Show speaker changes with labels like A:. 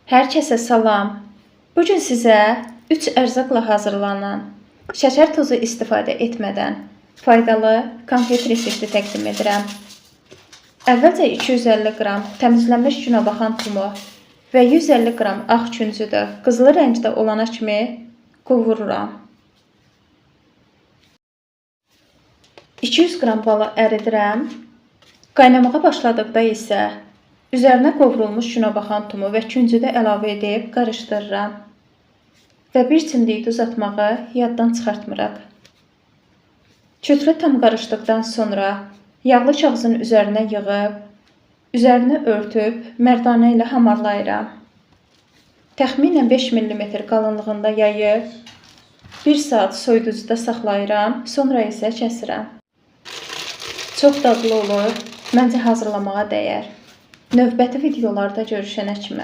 A: Hər kəsə salam. Bu gün sizə 3 ərzaqla hazırlanan, şəkər tozu istifadə etmədən faydalı konfet resepti təqdim edirəm. Əvvəlcə 250 qram təmizlənmiş günəbaxan tumu və 150 qram ağ küncüdü qızılı rəngdə olana kimi qovururam. 200 qram balı əridirəm. Qaynamağa başladıqda isə üzərinə qovrulmuş günəbaxan tumu və küncüdü əlavə edib qarışdırıram və bir çimdik duz atmağı yaddan çıxartmırıq. Kütlü tam qarışdıqdan sonra yağlı kağızın üzərinə yığıb, üzərini örtüb mərdanə ilə hamarlayıram. Təxminən 5 mm qalınlığında yayıb 1 saat soyuducuda saxlayıram, sonra isə kəsirəm. Çox dadlı olur, məncə hazırlamağa dəyər. Növbəti videolarda görüşənə kimi.